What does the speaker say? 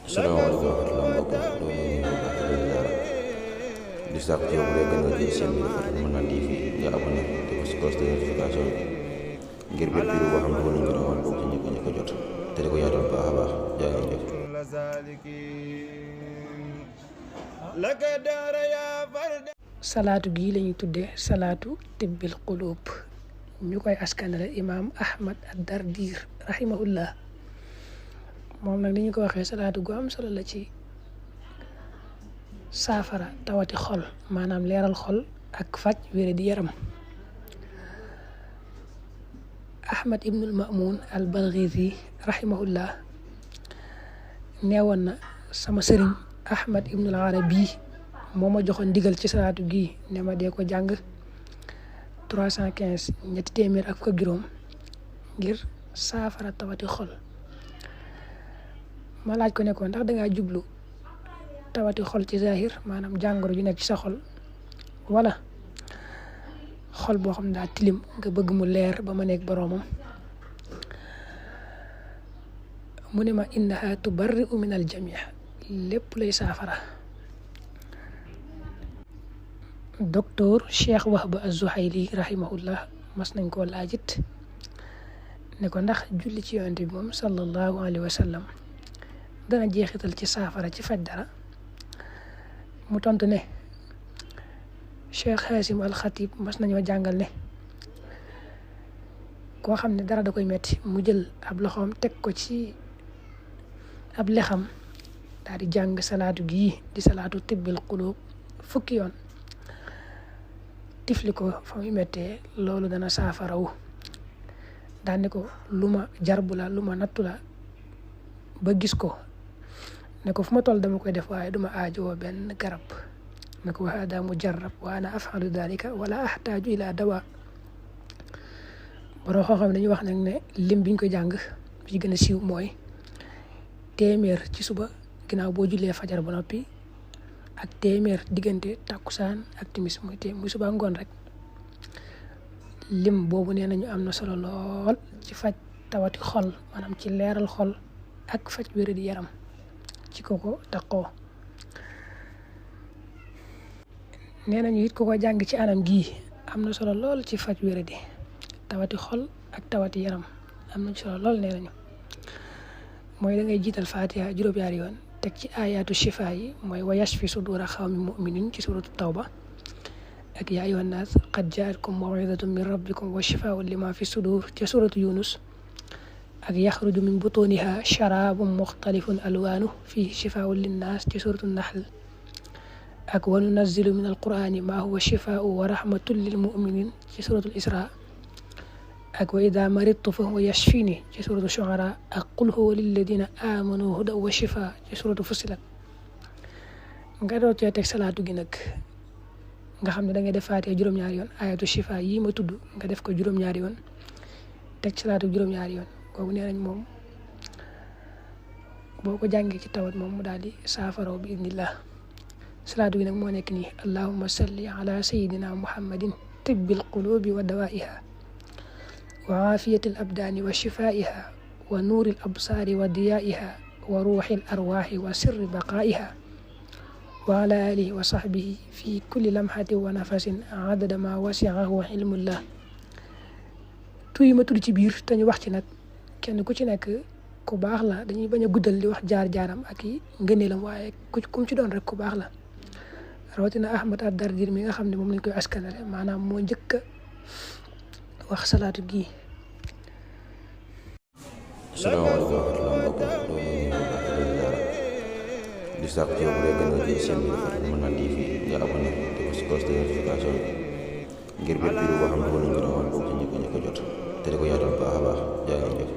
salaamaaleykum wa rahmatulah mbokk yi di sàkk ci yow bu dee gën nga jël seen bi Fatou Mën TV nga abonné te ko si cloche de notification bi ngir bépp vidéo boo xam ne nañ ko doon bokk ci ñëpp ko jot te di ko yaatal baax a baax jaa ngeen jëf. salaatu gii lañuy tuddee salaatu tibbil qulub ñu koy askanale imaam Ahmad ad-Dardir rahimahullah. moom nag li ñu ko waxee salaatu gu am solo la ci saafara tawati xol maanaam leeral xol ak faj wére di yaram. Ahmad ibnul Ma'mun al-Balghizi rahimahullah neewoon na sama sëriñ Ahmad ibnul Arabi moo ma joxoon ndigal ci salaatu gii ne ma dee ko jàng 315 ñetti téeméer ak fukk ak juróom ngir saafara tawati xol. ma laaj ko ne ko ndax dangaa jublu tawati xol ci zahir maanaam jàngoro ju nekk ci sa xol wala xol boo xam ne daa tilim nga bëgg mu leer ba ma nekk boroomam. mu ne ma innaha tubarri'u min al jami' lépp lay saafara. docteur Cheikh Wahba az-Zuhayli rahimahullah mas nañ koo laajit ne ko ndax julli ci yonent bi moom sallallahu alayhi wa sallam dana jeexital ci saafara ci faj dara. mu tontu ne Cheikh Hasim al-Khatib mas nañoo jàngal ne koo xam ne dara da koy metti mu jël ab loxoom teg ko ci ab lexam daal di jàng salaatu gii di salaatu tibbil qulub fukki yoon tifli ko fa muy mettee loolu dana saafarawu. daan ne ko lu ma jarbu la lu ma nattu la ba gis ko ne ko fu ma toll dama koy def waaye duma aajowoo benn garab ne ko wa hada mujarrab wa ana af'alu dhalika wala ahtaaju ila dawa. boroo xam dañuy wax nag ne lim biñ ko jàng bi gën a siiw mooy téeméer ci suba ginnaaw boo jullee fajar ba noppi ak téeméer diggante takkusaan ak timis muy suba ngoon rek. lim boobu nee nañu am na solo lool ci faj tawati xol maanaam ci leeral xol ak faj wér di yaram ci koko taqoo. nee nañu it koko jàng ci anam gii am na solo lool ci faj wér di tawati xol ak tawati yaram am na solo lool. nee nañu mooy da ngay jiital Fatiha juróom-ñaari yoon teg ci ayatu shifa yi mooy wa yashfi sudura xawmi muminin ci suratu tawba ak yaa ayyuhan naas qad jaatkum maw'idatun min rabbikum wa shifaa'un lima fi sudur ci suratu yunus ak yaxruju min butuniha sharabun muxtalifun alwaanuhu fiihi shifaa'un linnaas ci suratu nahl ak wa nunazzilu min alqur'ani ma huwa shifaa'un wa rahmatun lil mu'minin ci suratu isra ak wa idha maridtu fa huwa yashfini ci suratu shu'ara ak qul huwa lilladina amanu hudan wa shifaa ci suratu fussilat. nga doon cee teg salaatu gi nag nga xam ne da ngay def Faatiha juróom-ñaari yoon ayatu shifa yii ma tudd nga def ko juróom-ñaari yoon teg salaatu juróom-ñaari yoon kooku nee nañ moom boo ko jàngee ci tawat moom mu daal di saafaraw bi idnillah. salaatu gi nag moo nekk nii allahumma salli ala sayyidina muhammadin tibbil qulubi wa dawaiha wa aafiyatil abdaani wa shifaiha wa nuuril absaari wa diyaiha wa ruuxil arwaaxi wa sirri baqaiha wa ala alihi wa sahbihi fi kulli lamhatin wa nafasin adada ma wasi'ahu ilmullah. tuy ma tudd ci biir te ñu wax ci nag kenn ku ci nekk ku baax la dañuy bañ a guddal di wax jaar-jaaram ak i ngëneelam waaye kum ci doon rek ku baax la rawatina Ahmad ad-Dardir mi nga xam ne moom lañ koy askanale maanaam moo njëkk a wax salaatu gii. salaamaaleykum wa rahmatulah mbokk yi di sàkk ci yow bu dee gën nga jël seen bi Fatou Mën TV nga abonné te ko si cloche de notification bi ngir bépp vidéo boo xam ne nañ ko doon bokk ci ñëpp ko jot te di ko yaatal baax a baax jaa ngeen jëf.